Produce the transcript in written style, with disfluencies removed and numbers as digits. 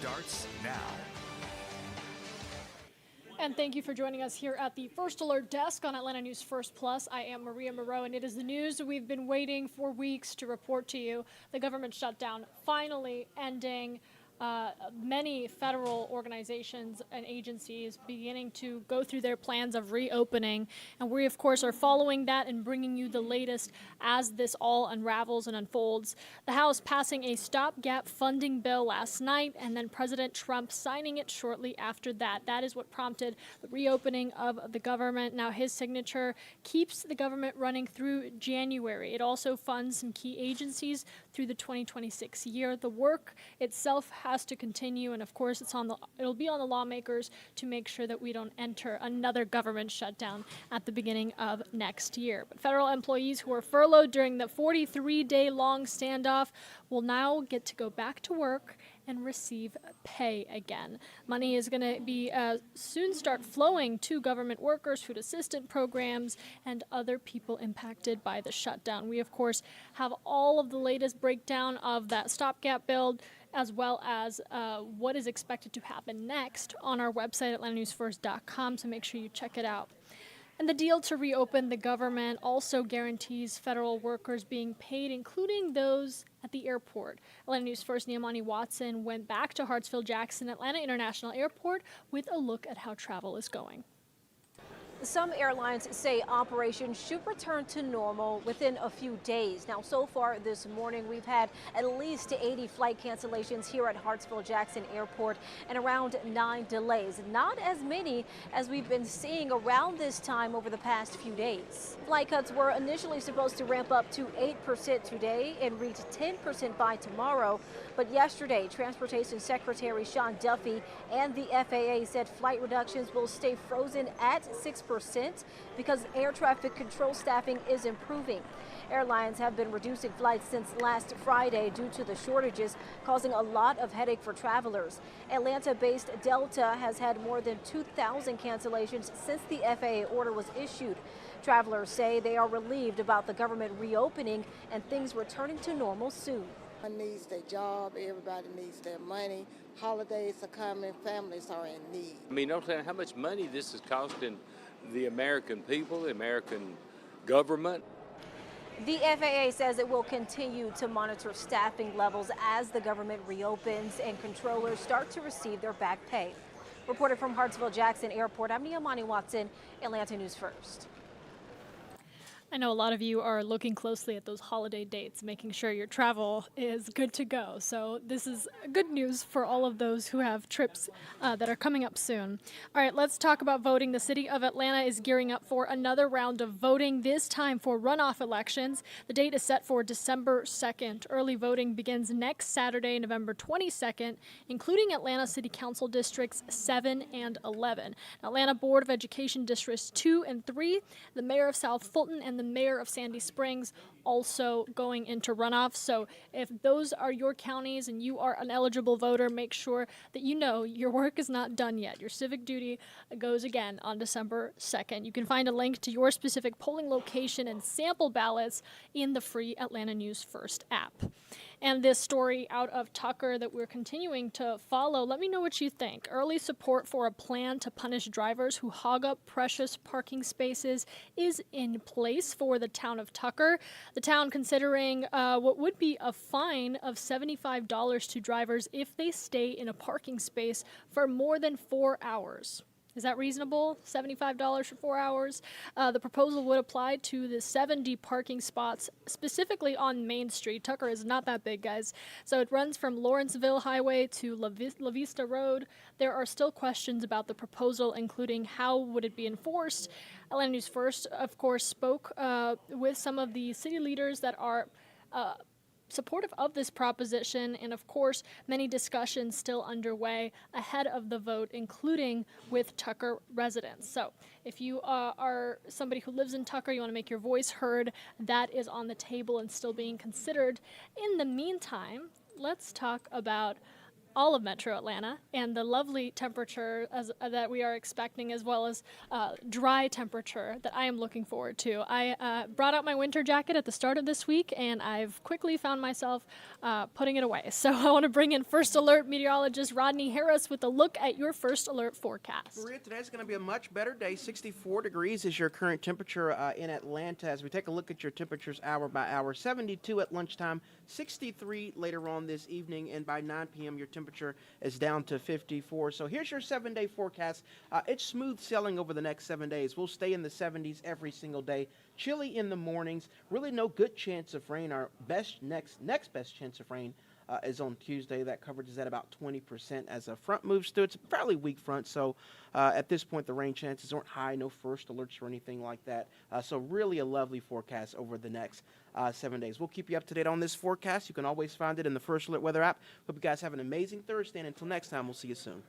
starts now. And thank you for joining us here at the First Alert Desk on Atlanta News First Plus. I am Maria Moreau, and it is the news we've been waiting for weeks to report to you. The government shutdown finally ending. Many federal organizations and agencies beginning to go through their plans of reopening. And we, of course, are following that and bringing you the latest as this all unravels and unfolds. The House passing a stopgap funding bill last night, and then President Trump signing it shortly after that. That is what prompted the reopening of the government. Now, his signature keeps the government running through January. It also funds some key agencies through the 2026 year. The work itself has to continue, and of course it'll be on the lawmakers to make sure that we don't enter another government shutdown at the beginning of next year. But federal employees who were furloughed during the 43-day long standoff will now get to go back to work and receive pay again. Money is going to be soon start flowing to government workers, food assistance programs, and other people impacted by the shutdown. We, of course, have all of the latest breakdown of that stopgap bill, as well as what is expected to happen next on our website, atlantanewsfirst.com, so make sure you check it out. And the deal to reopen the government also guarantees federal workers being paid, including those at the airport. Atlanta News First Neamani Watson went back to Hartsfield-Jackson Atlanta International Airport with a look at how travel is going. Some airlines say operations should return to normal within a few days. Now, so far this morning, we've had at least 80 flight cancellations here at Hartsfield-Jackson Airport and around 9 delays. Not as many as we've been seeing around this time over the past few days. Flight cuts were initially supposed to ramp up to 8% today and reach 10% by tomorrow. But yesterday, Transportation Secretary Sean Duffy and the FAA said flight reductions will stay frozen at 6% because air traffic control staffing is improving. Airlines have been reducing flights since last Friday due to the shortages, causing a lot of headache for travelers. Atlanta-based Delta has had more than 2,000 cancellations since the FAA order was issued. Travelers say they are relieved about the government reopening and things returning to normal soon. Everyone needs their job, everybody needs their money. Holidays are coming, families are in need. I mean, don't tell me how much money this is costing the American people, the American government. The FAA says it will continue to monitor staffing levels as the government reopens and controllers start to receive their back pay. Reported from Hartsfield-Jackson Airport, I'm Neamani Watson, Atlanta News First. I know a lot of you are looking closely at those holiday dates, making sure your travel is good to go. So this is good news for all of those who have trips that are coming up soon. All right, let's talk about voting. The city of Atlanta is gearing up for another round of voting, this time for runoff elections. The date is set for December 2nd. Early voting begins next Saturday, November 22nd, including Atlanta City Council Districts 7 and 11. Atlanta Board of Education Districts 2 and 3, the mayor of South Fulton, and the mayor of Sandy Springs also going into runoff. So if those are your counties and you are an eligible voter, make sure that you know your work is not done yet. Your civic duty goes again on December 2nd. You can find a link to your specific polling location and sample ballots in the free Atlanta News First app. And this story out of Tucker that we're continuing to follow, let me know what you think. Early support for a plan to punish drivers who hog up precious parking spaces is in place for the town of Tucker. The town considering what would be a fine of $75 to drivers if they stay in a parking space for more than 4 hours. Is that reasonable? $75 for 4 hours? The proposal would apply to the 70 parking spots, specifically on Main Street. Tucker is not that big, guys. So it runs from Lawrenceville Highway to La Vista Road. There are still questions about the proposal, including how would it be enforced. Atlanta News First, of course, spoke with some of the city leaders that are supportive of this proposition, and of course many discussions still underway ahead of the vote, including with Tucker residents. So if you are somebody who lives in Tucker, you want to make your voice heard, that is on the table and still being considered. In the meantime, let's talk about all of Metro Atlanta, and the lovely temperature that we are expecting, as well as dry temperature that I am looking forward to. I brought out my winter jacket at the start of this week, and I've quickly found myself putting it away. So I want to bring in First Alert meteorologist Rodney Harris with a look at your First Alert forecast. Maria, today's going to be a much better day. 64 degrees is your current temperature in Atlanta. As we take a look at your temperatures hour by hour, 72 at lunchtime, 63 later on this evening, and by 9 p.m. your temperature is down to 54. So here's your 7-day forecast. It's smooth sailing over the next 7 days. We'll stay in the 70s every single day. Chilly in the mornings. Really no good chance of rain. Our next best chance of rain is on Tuesday. That coverage is at about 20% as a front moves through. It's a fairly weak front, so at this point the rain chances aren't high, no first alerts or anything like that. So really a lovely forecast over the next 7 days. We'll keep you up to date on this forecast. You can always find it in the First Alert weather app. Hope you guys have an amazing Thursday, and until next time, we'll see you soon.